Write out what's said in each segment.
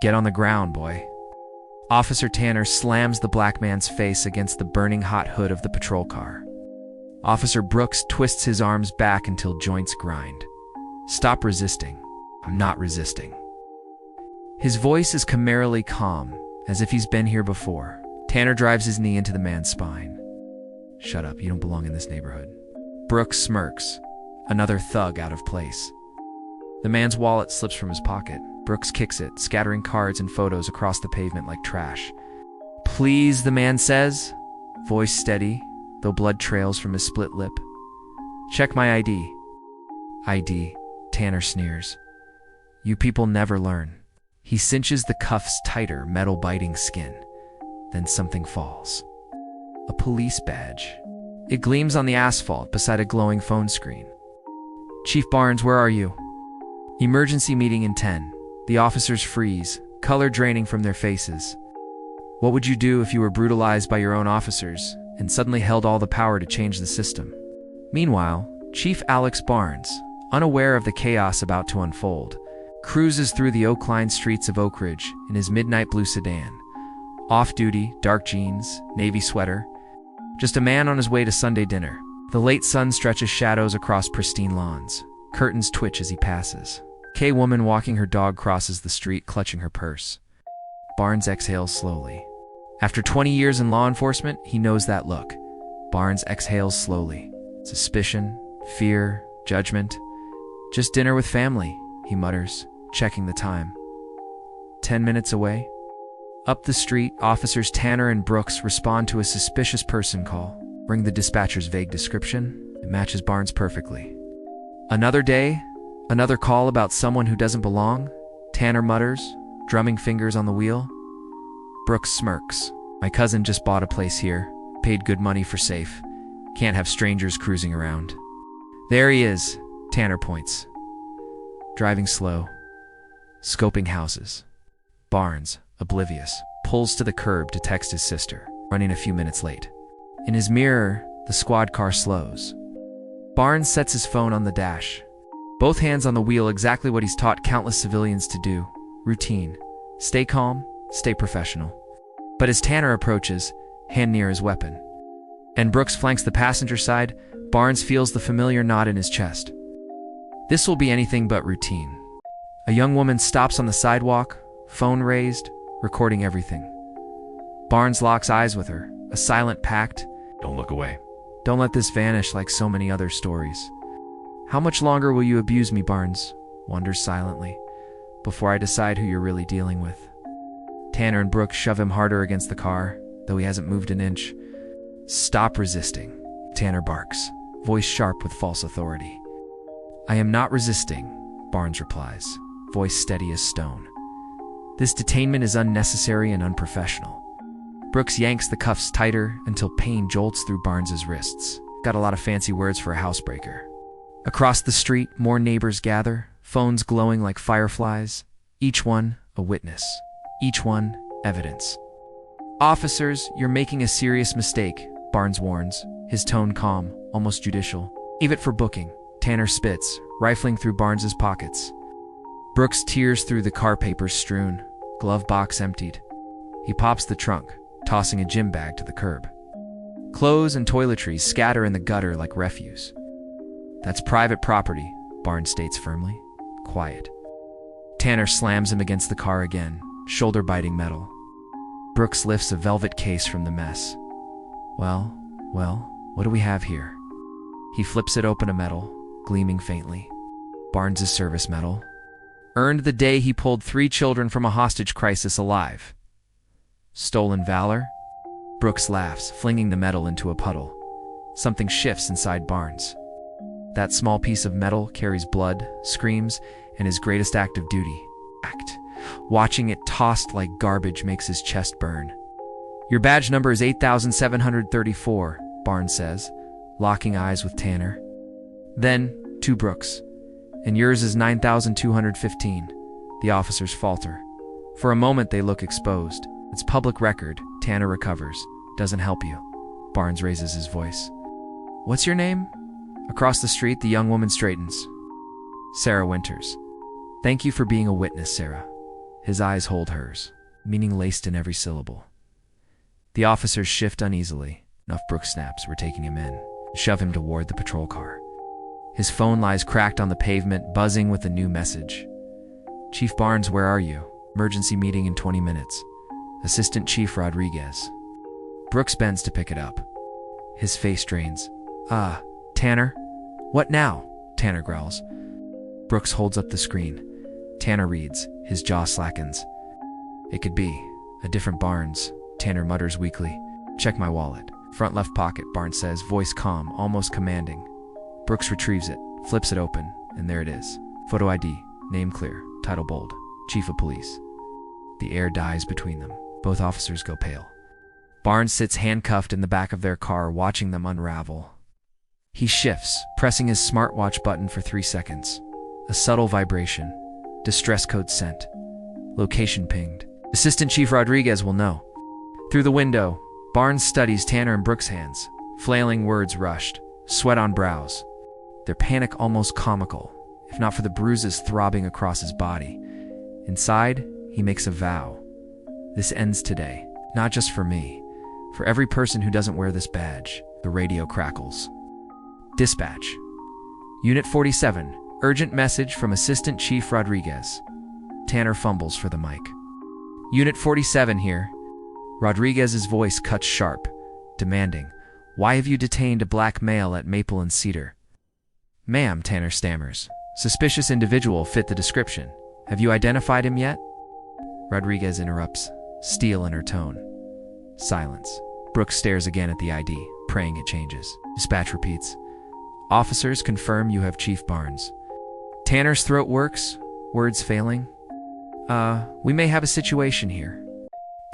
Get on the ground, boy. Officer Tanner slams the black man's face against the burning hot hood of the patrol car. Officer Brooks twists his arms back until joints grind. Stop resisting. I'm not resisting. His voice is chimерally calm, as if he's been here before. Tanner drives his knee into the man's spine. Shut up, you don't belong in this neighborhood. Brooks smirks, another thug out of place. The man's wallet slips from his pocket. Brooks kicks it, scattering cards and photos across the pavement like trash. Please, the man says, voice steady, though blood trails from his split lip. Check my ID. ID, Tanner sneers. You people never learn. He cinches the cuffs tighter, metal-biting skin. Then something falls. A police badge. It gleams on the asphalt beside a glowing phone screen. Chief Barnes, where are you? Emergency meeting in 10. The officers freeze, color draining from their faces. What would you do if you were brutalized by your own officers and suddenly held all the power to change the system? Meanwhile, Chief Alex Barnes, unaware of the chaos about to unfold, cruises through the Oakline streets of Oak Ridge in his midnight blue sedan. Off-duty, dark jeans, navy sweater. Just a man on his way to Sunday dinner. The late sun stretches shadows across pristine lawns. Curtains twitch as he passes. Woman walking her dog crosses the street, clutching her purse. Barnes exhales slowly. After 20 years in law enforcement, he knows that look. Barnes exhales slowly. Suspicion, fear, judgment. Just dinner with family, he mutters, checking the time. 10 minutes away. Up the street, officers Tanner and Brooks respond to a suspicious person call. Ring the dispatcher's vague description. It matches Barnes perfectly. Another day, another call about someone who doesn't belong. Tanner mutters, drumming fingers on the wheel. Brooks smirks. My cousin just bought a place here. Paid good money for safe. Can't have strangers cruising around. There he is, Tanner points. Driving slow. Scoping houses. Barnes, oblivious, pulls to the curb to text his sister, running a few minutes late. In his mirror, the squad car slows. Barnes sets his phone on the dash. Both hands on the wheel, exactly what he's taught countless civilians to do. Routine. Stay calm, stay professional. But as Tanner approaches, hand near his weapon, and Brooks flanks the passenger side, Barnes feels the familiar knot in his chest. This will be anything but routine. A young woman stops on the sidewalk, phone raised, recording everything. Barnes locks eyes with her, a silent pact. Don't look away. Don't let this vanish like so many other stories. How much longer will you abuse me, Barnes? Wonders silently, before I decide who you're really dealing with. Tanner and Brooks shove him harder against the car, though he hasn't moved an inch. Stop resisting, Tanner barks, voice sharp with false authority. I am not resisting, Barnes replies, voice steady as stone. This detainment is unnecessary and unprofessional. Brooks yanks the cuffs tighter until pain jolts through Barnes's wrists. Got a lot of fancy words for a housebreaker. Across the street, more neighbors gather, phones glowing like fireflies, each one a witness, each one evidence. Officers, you're making a serious mistake, Barnes warns, his tone calm, almost judicial. Leave it for booking. Tanner spits, rifling through Barnes's pockets. Brooks tears through the car papers strewn, glove box emptied. He pops the trunk, tossing a gym bag to the curb. Clothes and toiletries scatter in the gutter like refuse. That's private property, Barnes states firmly. Quiet. Tanner slams him against the car again, shoulder-biting metal. Brooks lifts a velvet case from the mess. Well, what do we have here? He flips it open, a medal, gleaming faintly. Barnes' service medal. Earned the day he pulled 3 children from a hostage crisis alive. Stolen valor? Brooks laughs, flinging the medal into a puddle. Something shifts inside Barnes. That small piece of metal carries blood, screams, and his greatest act of duty. Watching it tossed like garbage makes his chest burn. Your badge number is 8734, Barnes says, locking eyes with Tanner. Then, to Brooks. And yours is 9215. The officers falter. For a moment they look exposed. It's public record. Tanner recovers. Doesn't help you. Barnes raises his voice. What's your name? Across the street, the young woman straightens. Sarah Winters. Thank you for being a witness, Sarah. His eyes hold hers, meaning laced in every syllable. The officers shift uneasily. Enough, Brooks snaps. We're taking him in. Shove him toward the patrol car. His phone lies cracked on the pavement, buzzing with a new message. Chief Barnes, where are you? Emergency meeting in 20 minutes. Assistant Chief Rodriguez. Brooks bends to pick it up. His face drains. Tanner? What now? Tanner growls. Brooks holds up the screen. Tanner reads. His jaw slackens. It could be a different Barnes, Tanner mutters weakly. Check my wallet. Front left pocket, Barnes says, voice calm, almost commanding. Brooks retrieves it, flips it open, and there it is. Photo ID, name clear, title bold, Chief of Police. The air dies between them. Both officers go pale. Barnes sits handcuffed in the back of their car, watching them unravel. He shifts, pressing his smartwatch button for 3 seconds. A subtle vibration. Distress code sent. Location pinged. Assistant Chief Rodriguez will know. Through the window, Barnes studies Tanner and Brooks' hands. Flailing words rushed, sweat on brows. Their panic almost comical, if not for the bruises throbbing across his body. Inside, he makes a vow. This ends today, not just for me. For every person who doesn't wear this badge. The radio crackles. Dispatch. Unit 47, urgent message from Assistant Chief Rodriguez. Tanner fumbles for the mic. Unit 47 here. Rodriguez's voice cuts sharp, demanding, why have you detained a black male at Maple and Cedar? Ma'am, Tanner stammers. Suspicious individual fit the description. Have you identified him yet? Rodriguez interrupts, steel in her tone. Silence. Brooks stares again at the ID, praying it changes. Dispatch repeats. Officers confirm you have Chief Barnes. Tanner's throat works, words failing. We may have a situation here.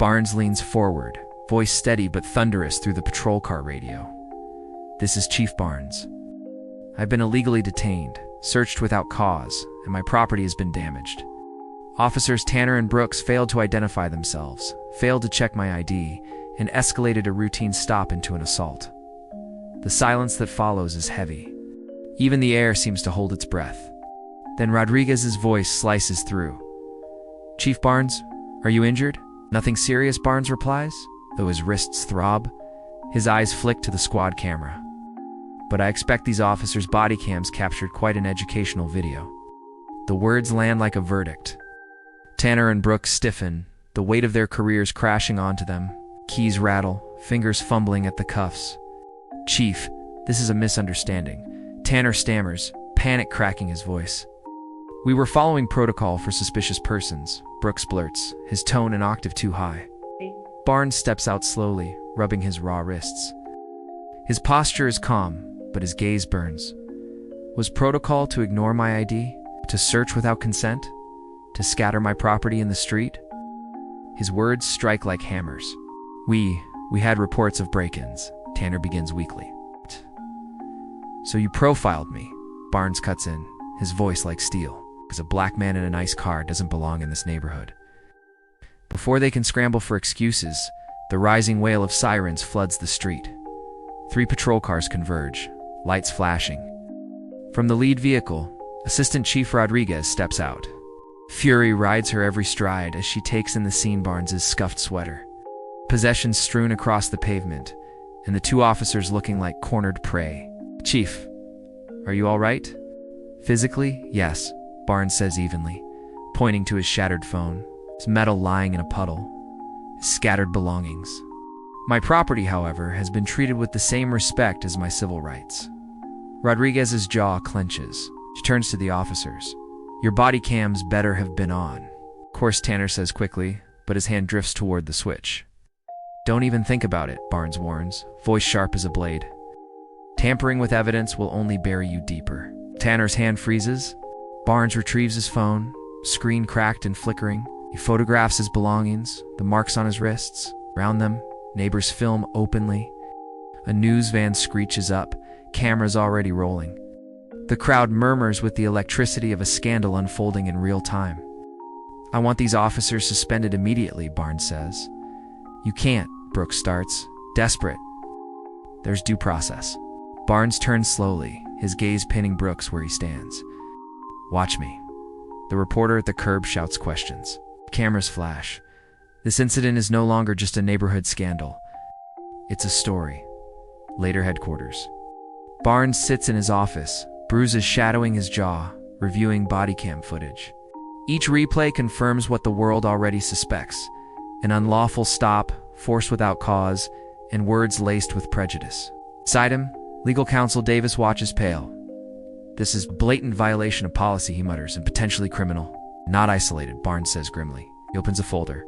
Barnes leans forward, voice steady but thunderous through the patrol car radio. This is Chief Barnes. I've been illegally detained, searched without cause, and my property has been damaged. Officers Tanner and Brooks failed to identify themselves, failed to check my ID, and escalated a routine stop into an assault. The silence that follows is heavy. Even the air seems to hold its breath. Then Rodriguez's voice slices through. Chief Barnes, are you injured? Nothing serious, Barnes replies, though his wrists throb. His eyes flick to the squad camera. But I expect these officers' bodycams captured quite an educational video. The words land like a verdict. Tanner and Brooks stiffen, the weight of their careers crashing onto them. Keys rattle, fingers fumbling at the cuffs. Chief, this is a misunderstanding. Tanner stammers, panic cracking his voice. We were following protocol for suspicious persons, Brooks blurts, his tone an octave too high. Barnes steps out slowly, rubbing his raw wrists. His posture is calm, but his gaze burns. Was protocol to ignore my ID? To search without consent? To scatter my property in the street? His words strike like hammers. We had reports of break-ins, Tanner begins weakly. So you profiled me, Barnes cuts in, his voice like steel, because a black man in a nice car doesn't belong in this neighborhood. Before they can scramble for excuses, the rising wail of sirens floods the street. 3 patrol cars converge, lights flashing. From the lead vehicle, Assistant Chief Rodriguez steps out. Fury rides her every stride as she takes in the scene. Barnes's scuffed sweater. Possessions strewn across the pavement, and the 2 officers looking like cornered prey. Chief, are you all right? Physically, yes, Barnes says evenly, pointing to his shattered phone, his metal lying in a puddle, his scattered belongings. My property, however, has been treated with the same respect as my civil rights. Rodriguez's jaw clenches. She turns to the officers. Your body cams better have been on. Of course, Tanner says quickly, but his hand drifts toward the switch. Don't even think about it, Barnes warns, voice sharp as a blade. Tampering with evidence will only bury you deeper. Tanner's hand freezes. Barnes retrieves his phone, screen cracked and flickering. He photographs his belongings, the marks on his wrists. Around them, neighbors film openly. A news van screeches up, cameras already rolling. The crowd murmurs with the electricity of a scandal unfolding in real time. I want these officers suspended immediately, Barnes says. You can't, Brooks starts, desperate. There's due process. Barnes turns slowly, his gaze pinning Brooks where he stands. Watch me. The reporter at the curb shouts questions. Cameras flash. This incident is no longer just a neighborhood scandal. It's a story. Later headquarters. Barnes sits in his office, bruises shadowing his jaw, reviewing bodycam footage. Each replay confirms what the world already suspects: an unlawful stop, force without cause, and words laced with prejudice. Beside him, legal counsel Davis watches pale. This is blatant violation of policy, he mutters, and potentially criminal. Not isolated, Barnes says grimly. He opens a folder.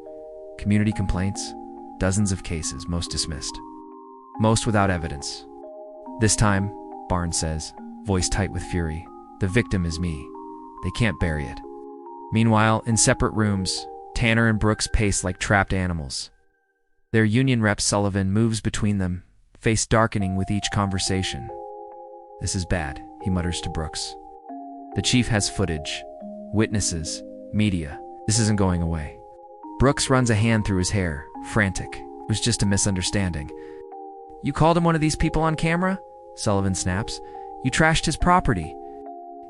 Community complaints, dozens of cases, most dismissed. Most without evidence. This time, Barnes says, voice tight with fury, the victim is me. They can't bury it. Meanwhile, in separate rooms, Tanner and Brooks pace like trapped animals. Their union rep Sullivan moves between them, face darkening with each conversation. This is bad, he mutters to Brooks. The chief has footage, witnesses, media. This isn't going away. Brooks runs a hand through his hair, frantic. It was just a misunderstanding. You called him one of these people on camera? Sullivan snaps. You trashed his property.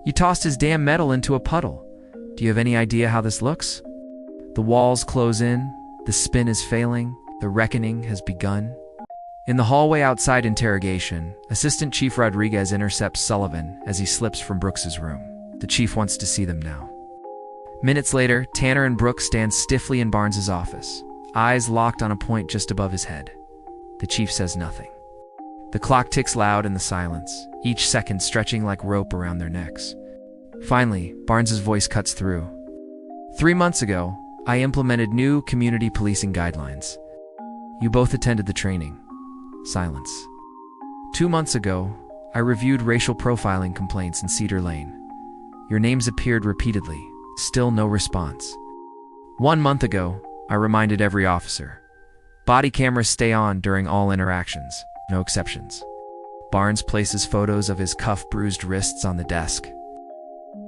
You tossed his damn metal into a puddle. Do you have any idea how this looks? The walls close in. The spin is failing. The reckoning has begun. In the hallway outside interrogation, Assistant Chief Rodriguez intercepts Sullivan as he slips from Brooks's room. The chief wants to see them now. Minutes later, Tanner and Brooks stand stiffly in Barnes's office, eyes locked on a point just above his head. The chief says nothing. The clock ticks loud in the silence, each second stretching like rope around their necks. Finally, Barnes's voice cuts through. 3 months ago, I implemented new community policing guidelines. You both attended the training. Silence. 2 months ago, I reviewed racial profiling complaints in Cedar Lane. Your names appeared repeatedly, still no response. 1 month ago, I reminded every officer. Body cameras stay on during all interactions, no exceptions. Barnes places photos of his cuff-bruised wrists on the desk.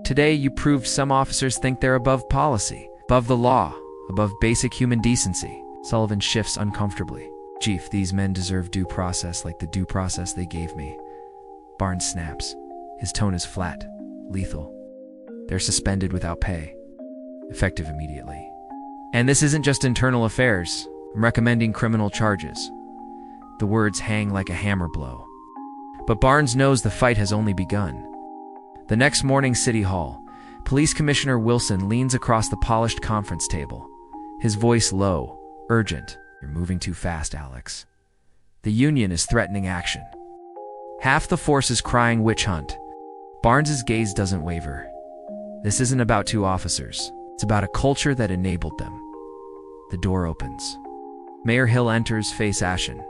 Today, you proved some officers think they're above policy, above the law, above basic human decency. Sullivan shifts uncomfortably. Chief, these men deserve due process like the due process they gave me. Barnes snaps. His tone is flat, lethal. They're suspended without pay. Effective immediately. And this isn't just internal affairs. I'm recommending criminal charges. The words hang like a hammer blow. But Barnes knows the fight has only begun. The next morning, City Hall. Police Commissioner Wilson leans across the polished conference table. His voice low, urgent. You're moving too fast, Alex. The union is threatening action. Half the force is crying witch hunt. Barnes's gaze doesn't waver. This isn't about two officers. It's about a culture that enabled them. The door opens. Mayor Hill enters, face ashen.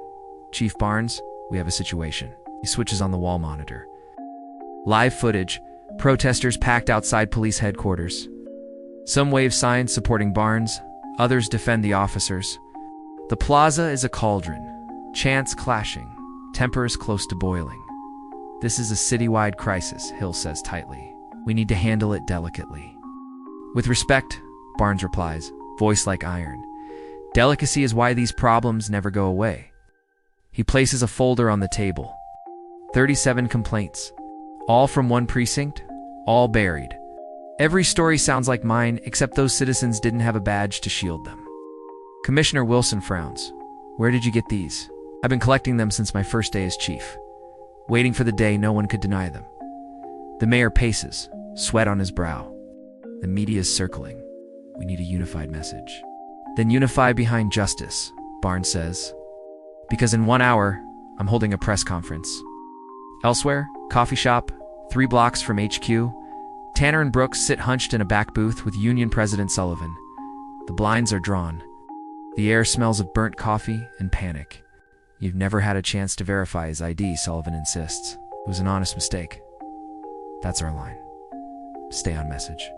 Chief Barnes, we have a situation. He switches on the wall monitor. Live footage. Protesters packed outside police headquarters. Some wave signs supporting Barnes. Others defend the officers. The plaza is a cauldron. Chants clashing. Tempers close to boiling. This is a citywide crisis, Hill says tightly. We need to handle it delicately. With respect, Barnes replies, voice like iron. Delicacy is why these problems never go away. He places a folder on the table. 37 complaints. All from one precinct, all buried. Every story sounds like mine, except those citizens didn't have a badge to shield them. Commissioner Wilson frowns. Where did you get these? I've been collecting them since my first day as chief, waiting for the day no one could deny them. The mayor paces, sweat on his brow. The media is circling. We need a unified message. Then unify behind justice, Barnes says. Because in 1 hour, I'm holding a press conference. Elsewhere, coffee shop, 3 blocks from HQ, Tanner and Brooks sit hunched in a back booth with Union President Sullivan. The blinds are drawn. The air smells of burnt coffee and panic. You've never had a chance to verify his ID, Sullivan insists. It was an honest mistake. That's our line. Stay on message.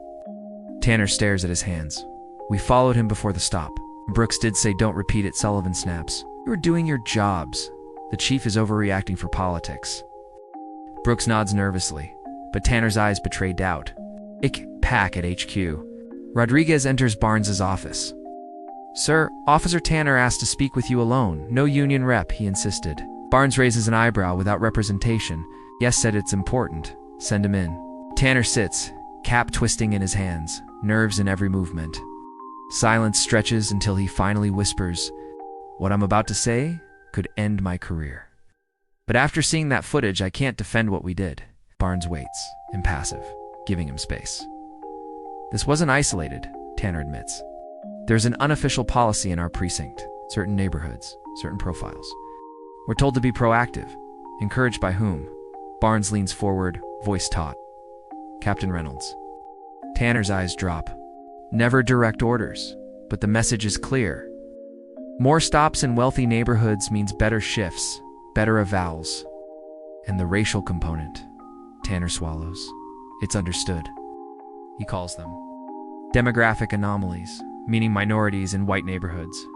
Tanner stares at his hands. We followed him before the stop. Brooks did say don't repeat it, Sullivan snaps. You were doing your jobs. The chief is overreacting for politics. Brooks nods nervously, but Tanner's eyes betray doubt. Pack at HQ. Rodriguez enters Barnes's office. Sir, Officer Tanner asked to speak with you alone. No union rep, he insisted. Barnes raises an eyebrow without representation. Yes, said it's important. Send him in. Tanner sits, cap twisting in his hands, nerves in every movement. Silence stretches until he finally whispers, "What I'm about to say could end my career. But after seeing that footage, I can't defend what we did." Barnes waits, impassive, giving him space. "This wasn't isolated," Tanner admits. "There's an unofficial policy in our precinct, certain neighborhoods, certain profiles. We're told to be proactive. Encouraged by whom?" Barnes leans forward, voice taut. "Captain Reynolds." Tanner's eyes drop. Never direct orders, but the message is clear. More stops in wealthy neighborhoods means better shifts, better evals. And the racial component. Tanner swallows. It's understood. He calls them demographic anomalies, meaning minorities in white neighborhoods.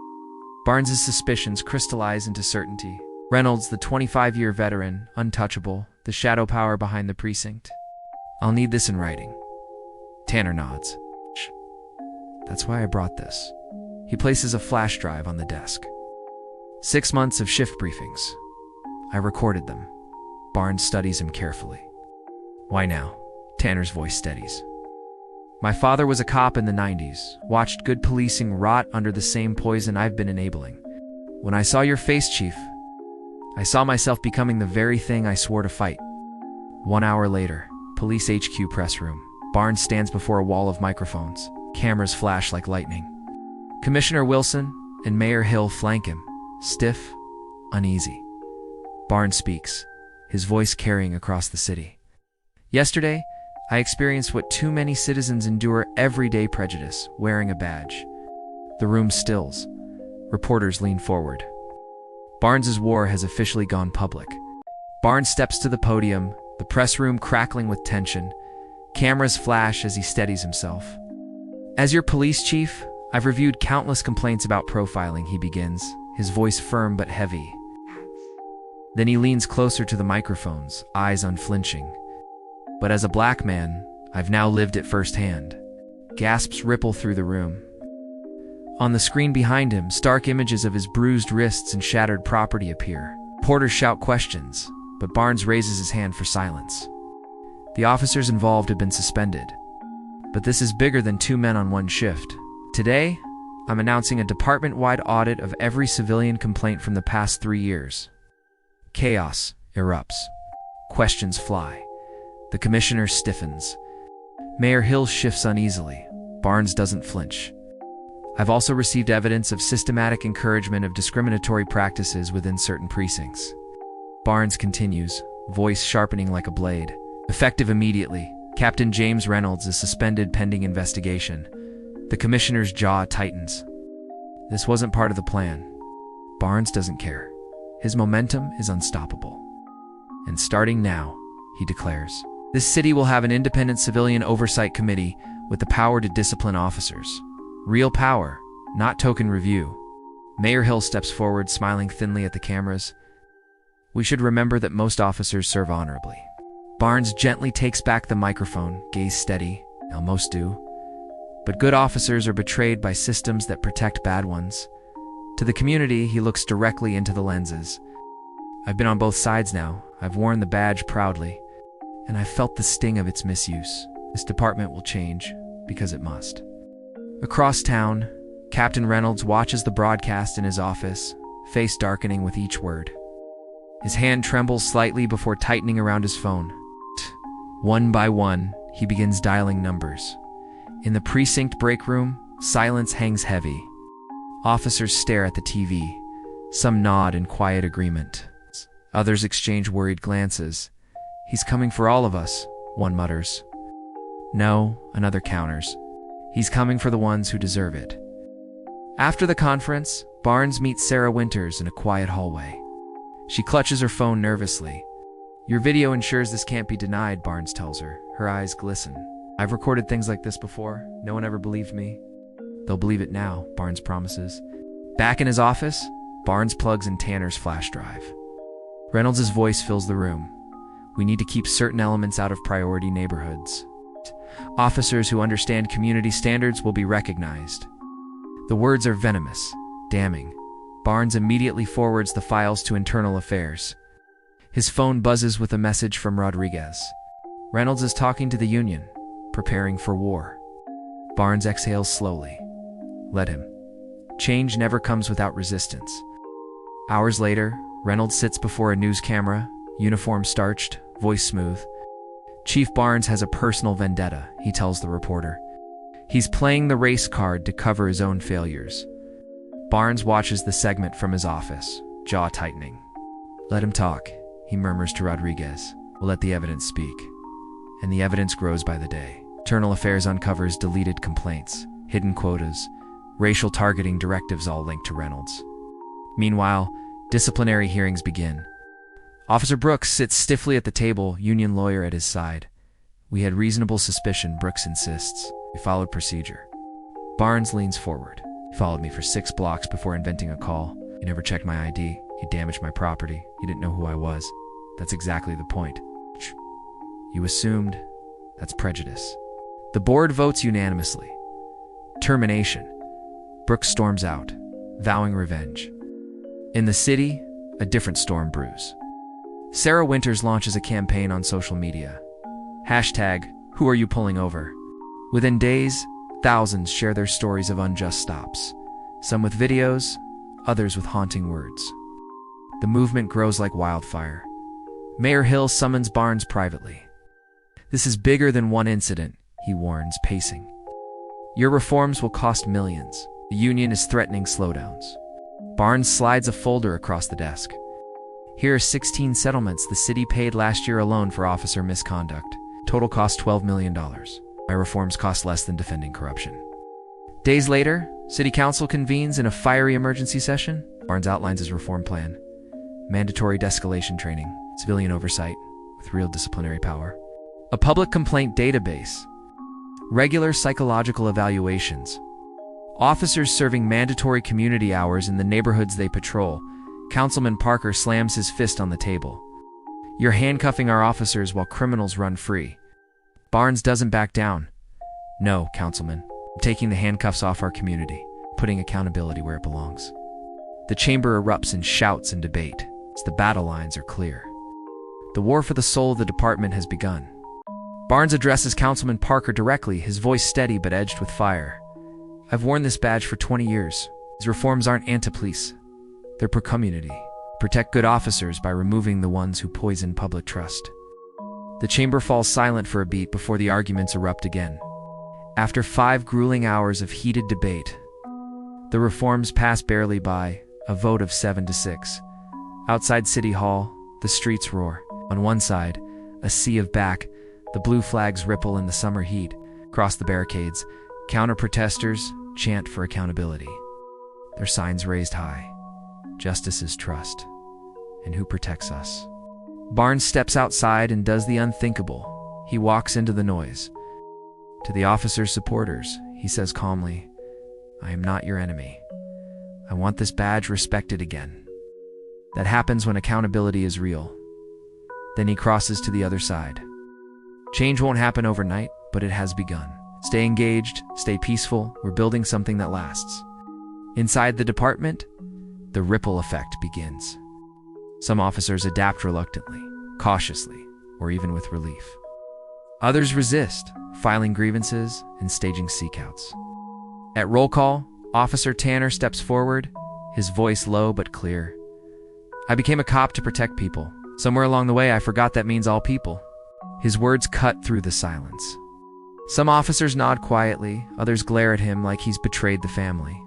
Barnes's suspicions crystallize into certainty. Reynolds, the 25-year veteran, untouchable, the shadow power behind the precinct. "I'll need this in writing." Tanner nods. "Shh. That's why I brought this." He places a flash drive on the desk. 6 months of shift briefings. I recorded them. Barnes studies him carefully. "Why now?" Tanner's voice steadies. "My father was a cop in the 90s, watched good policing rot under the same poison I've been enabling. When I saw your face, Chief, I saw myself becoming the very thing I swore to fight." 1 hour later, Police HQ press room. Barnes stands before a wall of microphones. Cameras flash like lightning. Commissioner Wilson and Mayor Hill flank him, stiff, uneasy. Barnes speaks, his voice carrying across the city. "Yesterday, I experienced what too many citizens endure: everyday prejudice, wearing a badge." The room stills. Reporters lean forward. Barnes's war has officially gone public. Barnes steps to the podium, the press room crackling with tension. Cameras flash as he steadies himself. "As your police chief, I've reviewed countless complaints about profiling," he begins, his voice firm but heavy. Then he leans closer to the microphones, eyes unflinching. "But as a black man, I've now lived it firsthand." Gasps ripple through the room. On the screen behind him, stark images of his bruised wrists and shattered property appear. Reporters shout questions, but Barnes raises his hand for silence. The officers involved have been suspended. But this is bigger than 2 men on one shift. Today, I'm announcing a department-wide audit of every civilian complaint from the past 3 years. Chaos erupts. Questions fly. The commissioner stiffens. Mayor Hill shifts uneasily. Barnes doesn't flinch. "I've also received evidence of systematic encouragement of discriminatory practices within certain precincts." Barnes continues, voice sharpening like a blade. "Effective immediately, Captain James Reynolds is suspended pending investigation." The commissioner's jaw tightens. This wasn't part of the plan. Barnes doesn't care. His momentum is unstoppable. "And starting now," he declares, "this city will have an independent civilian oversight committee with the power to discipline officers. Real power, not token review." Mayor Hill steps forward, smiling thinly at the cameras. "We should remember that most officers serve honorably." Barnes gently takes back the microphone, gaze steady. Now most do. But good officers are betrayed by systems that protect bad ones. To the community, he looks directly into the lenses. "I've been on both sides now. I've worn the badge proudly. And I've felt the sting of its misuse. This department will change, because it must." Across town, Captain Reynolds watches the broadcast in his office, face darkening with each word. His hand trembles slightly before tightening around his phone. One by one, he begins dialing numbers. In the precinct break room, silence hangs heavy. Officers stare at the TV. Some nod in quiet agreement. Others exchange worried glances. "He's coming for all of us," one mutters. "No," another counters. "He's coming for the ones who deserve it." After the conference, Barnes meets Sarah Winters in a quiet hallway. She clutches her phone nervously. "Your video ensures this can't be denied," Barnes tells her. Her eyes glisten. "I've recorded things like this before. No one ever believed me." "They'll believe it now," Barnes promises. Back in his office, Barnes plugs in Tanner's flash drive. Reynolds' voice fills the room. "We need to keep certain elements out of priority neighborhoods. Officers who understand community standards will be recognized." The words are venomous, damning. Barnes immediately forwards the files to Internal Affairs. His phone buzzes with a message from Rodriguez. Reynolds is talking to the union, preparing for war. Barnes exhales slowly. Let him. Change never comes without resistance. Hours later, Reynolds sits before a news camera, uniform starched, voice smooth. Chief Barnes has a personal vendetta, he tells the reporter. He's playing the race card to cover his own failures. Barnes watches the segment from his office, jaw tightening. Let him talk, he murmurs to Rodriguez. We'll let the evidence speak. And the evidence grows by the day. Internal Affairs uncovers deleted complaints, hidden quotas, racial targeting directives all linked to Reynolds. Meanwhile, disciplinary hearings begin. Officer Brooks sits stiffly at the table, union lawyer at his side. We had reasonable suspicion, Brooks insists. We followed procedure. Barnes leans forward. He followed me for 6 blocks before inventing a call. He never checked my ID. He damaged my property. He didn't know who I was. That's exactly the point. You assumed. That's prejudice. The board votes unanimously. Termination. Brooks storms out, vowing revenge. In the city, a different storm brews. Sarah Winters launches a campaign on social media. #Who are you pulling over? Within days, thousands share their stories of unjust stops, some with videos, others with haunting words. The movement grows like wildfire. Mayor Hill summons Barnes privately. This is bigger than one incident, he warns, pacing. Your reforms will cost millions. The union is threatening slowdowns. Barnes slides a folder across the desk. Here are 16 settlements the city paid last year alone for officer misconduct. Total cost $12 million. My reforms cost less than defending corruption. Days later, City Council convenes in a fiery emergency session. Barnes outlines his reform plan. Mandatory de-escalation training, civilian oversight, with real disciplinary power. A public complaint database. Regular psychological evaluations. Officers serving mandatory community hours in the neighborhoods they patrol. Councilman Parker slams his fist on the table. You're handcuffing our officers while criminals run free. Barnes doesn't back down. No, Councilman. I'm taking the handcuffs off our community, putting accountability where it belongs. The chamber erupts in shouts and debate, as the battle lines are clear. The war for the soul of the department has begun. Barnes addresses Councilman Parker directly, his voice steady but edged with fire. I've worn this badge for 20 years. These reforms aren't anti-police. They're pro-community. Protect good officers by removing the ones who poison public trust. The chamber falls silent for a beat before the arguments erupt again. After 5 grueling hours of heated debate, the reforms pass barely by, a vote of 7-6. Outside City Hall, the streets roar. On one side, a sea of black, the blue flags ripple in the summer heat. Across the barricades, counter-protesters chant for accountability. Their signs raised high. Justice is trust. And who protects us? Barnes steps outside and does the unthinkable. He walks into the noise. To the officer's supporters, he says calmly, I am not your enemy. I want this badge respected again. That happens when accountability is real. Then he crosses to the other side. Change won't happen overnight, but it has begun. Stay engaged, stay peaceful, we're building something that lasts. Inside the department, the ripple effect begins. Some officers adapt reluctantly, cautiously, or even with relief. Others resist, filing grievances and staging seekouts. At roll call, Officer Tanner steps forward, his voice low but clear. I became a cop to protect people. Somewhere along the way, I forgot that means all people. His words cut through the silence. Some officers nod quietly, others glare at him like he's betrayed the family.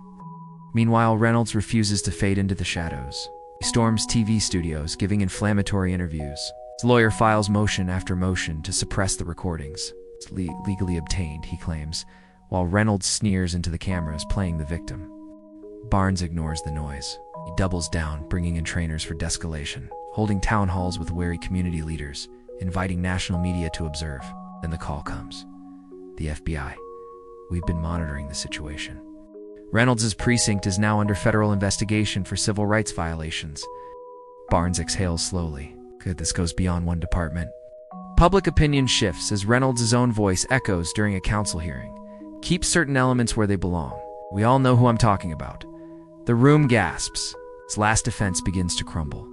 Meanwhile, Reynolds refuses to fade into the shadows. He storms TV studios, giving inflammatory interviews. His lawyer files motion after motion to suppress the recordings. It's legally obtained, he claims, while Reynolds sneers into the cameras, playing the victim. Barnes ignores the noise. He doubles down, bringing in trainers for de-escalation, holding town halls with wary community leaders, inviting national media to observe. Then the call comes. The FBI. We've been monitoring the situation. Reynolds' precinct is now under federal investigation for civil rights violations. Barnes exhales slowly. Good, this goes beyond one department. Public opinion shifts as Reynolds' own voice echoes during a council hearing. Keep certain elements where they belong. We all know who I'm talking about. The room gasps. Its last defense begins to crumble.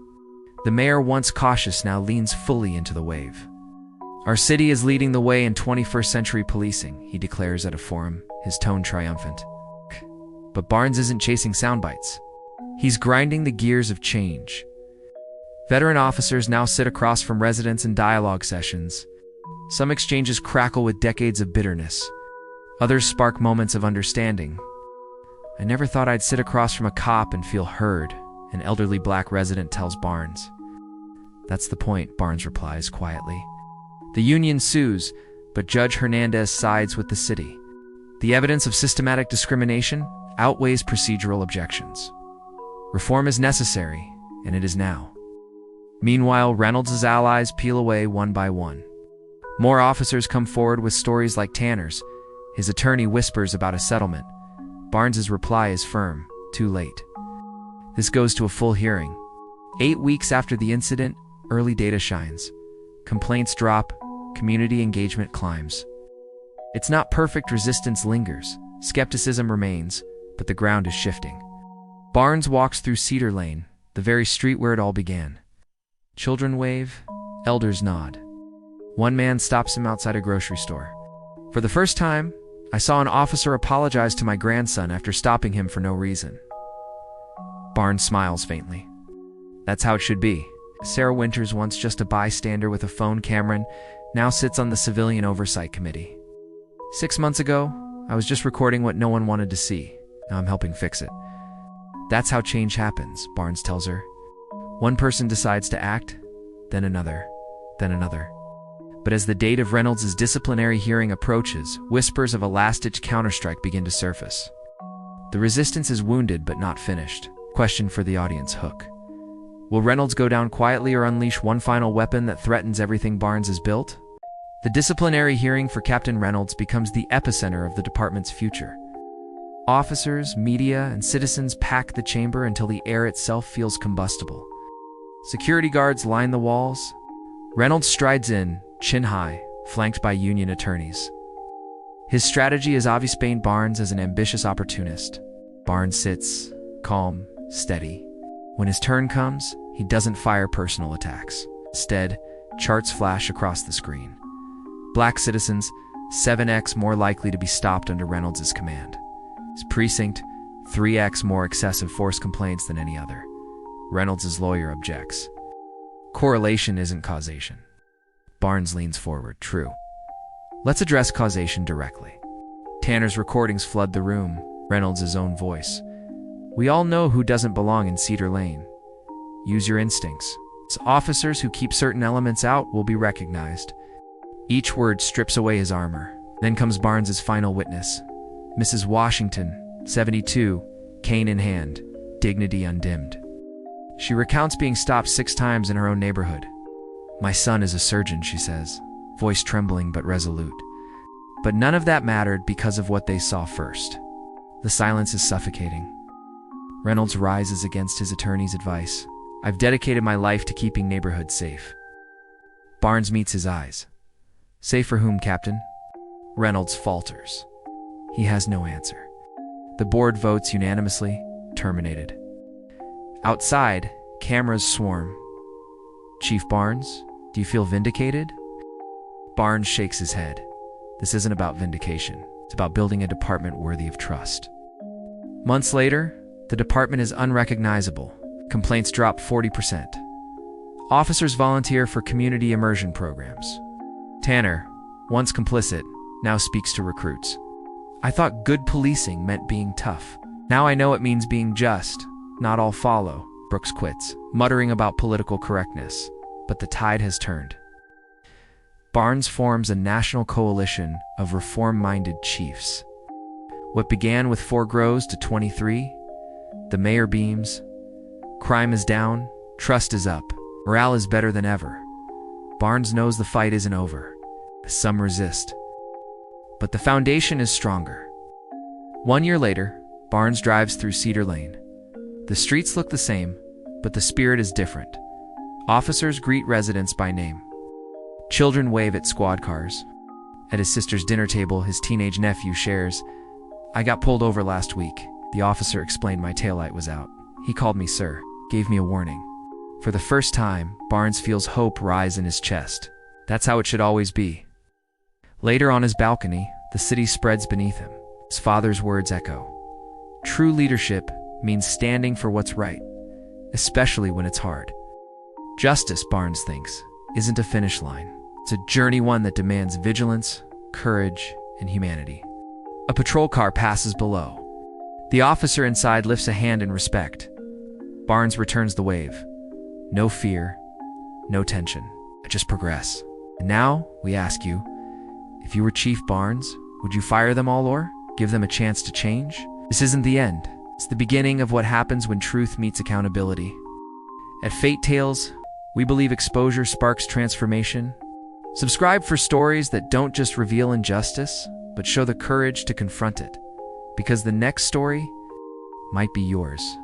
The mayor, once cautious, now leans fully into the wave. Our city is leading the way in 21st century policing, he declares at a forum, his tone triumphant. But Barnes isn't chasing sound bites. He's grinding the gears of change. Veteran officers now sit across from residents in dialogue sessions. Some exchanges crackle with decades of bitterness. Others spark moments of understanding. "I never thought I'd sit across from a cop and feel heard," an elderly black resident tells Barnes. "That's the point," Barnes replies quietly. The union sues, but Judge Hernandez sides with the city. The evidence of systematic discrimination outweighs procedural objections. Reform is necessary, and it is now. Meanwhile, Reynolds' allies peel away one by one. More officers come forward with stories like Tanner's. His attorney whispers about a settlement. Barnes' reply is firm: too late. This goes to a full hearing. 8 weeks after the incident, early data shines. Complaints drop, community engagement climbs. It's not perfect, resistance lingers, skepticism remains, but the ground is shifting. Barnes walks through Cedar Lane, the very street where it all began. Children wave, elders nod. One man stops him outside a grocery store. "For the first time, I saw an officer apologize to my grandson after stopping him for no reason." Barnes smiles faintly. That's how it should be. Sarah Winters, once just a bystander with a phone camera, now sits on the Civilian Oversight Committee. 6 months ago, I was just recording what no one wanted to see. Now I'm helping fix it. That's how change happens, Barnes tells her. One person decides to act, then another, then another. But as the date of Reynolds' disciplinary hearing approaches, whispers of a last-ditch counterstrike begin to surface. The resistance is wounded but not finished. Question for the audience hook. Will Reynolds go down quietly or unleash one final weapon that threatens everything Barnes has built? The disciplinary hearing for Captain Reynolds becomes the epicenter of the department's future. Officers, media, and citizens pack the chamber until the air itself feels combustible. Security guards line the walls. Reynolds strides in, chin high, flanked by union attorneys. His strategy is obvious: paint Barnes as an ambitious opportunist. Barnes sits, calm, steady. When his turn comes, he doesn't fire personal attacks. Instead, charts flash across the screen. Black citizens, 7x more likely to be stopped under Reynolds' command. His precinct, 3x more excessive force complaints than any other. Reynolds' lawyer objects. Correlation isn't causation. Barnes leans forward. True. Let's address causation directly. Tanner's recordings flood the room, Reynolds' own voice. We all know who doesn't belong in Cedar Lane. Use your instincts. Officers who keep certain elements out will be recognized. Each word strips away his armor. Then comes Barnes' final witness. Mrs. Washington, 72, cane in hand, dignity undimmed. She recounts being stopped 6 times in her own neighborhood. My son is a surgeon, she says, voice trembling but resolute. But none of that mattered because of what they saw first. The silence is suffocating. Reynolds rises against his attorney's advice. I've dedicated my life to keeping neighborhoods safe. Barnes meets his eyes. Safe for whom, Captain? Reynolds falters. He has no answer. The board votes unanimously, terminated. Outside, cameras swarm. Chief Barnes, do you feel vindicated? Barnes shakes his head. This isn't about vindication. It's about building a department worthy of trust. Months later, the department is unrecognizable. Complaints drop 40%. Officers volunteer for community immersion programs. Tanner, once complicit, now speaks to recruits. I thought good policing meant being tough. Now I know it means being just. Not all follow. Brooks quits, muttering about political correctness. But the tide has turned. Barnes forms a national coalition of reform-minded chiefs. What began with 4 grows to 23. The mayor beams. Crime is down. Trust is up. Morale is better than ever. Barnes knows the fight isn't over. Some resist. But the foundation is stronger. 1 year later, Barnes drives through Cedar Lane. The streets look the same, but the spirit is different. Officers greet residents by name. Children wave at squad cars. At his sister's dinner table, his teenage nephew shares, I got pulled over last week. The officer explained my taillight was out. He called me sir, gave me a warning. For the first time, Barnes feels hope rise in his chest. That's how it should always be. Later on his balcony, the city spreads beneath him. His father's words echo. True leadership means standing for what's right, especially when it's hard. Justice, Barnes thinks, isn't a finish line. It's a journey, one that demands vigilance, courage, and humanity. A patrol car passes below. The officer inside lifts a hand in respect. Barnes returns the wave. No fear, no tension, just progress. And now, we ask you, if you were Chief Barnes, would you fire them all or give them a chance to change? This isn't the end. It's the beginning of what happens when truth meets accountability. At Fate Tales, we believe exposure sparks transformation. Subscribe for stories that don't just reveal injustice, but show the courage to confront it. Because the next story might be yours.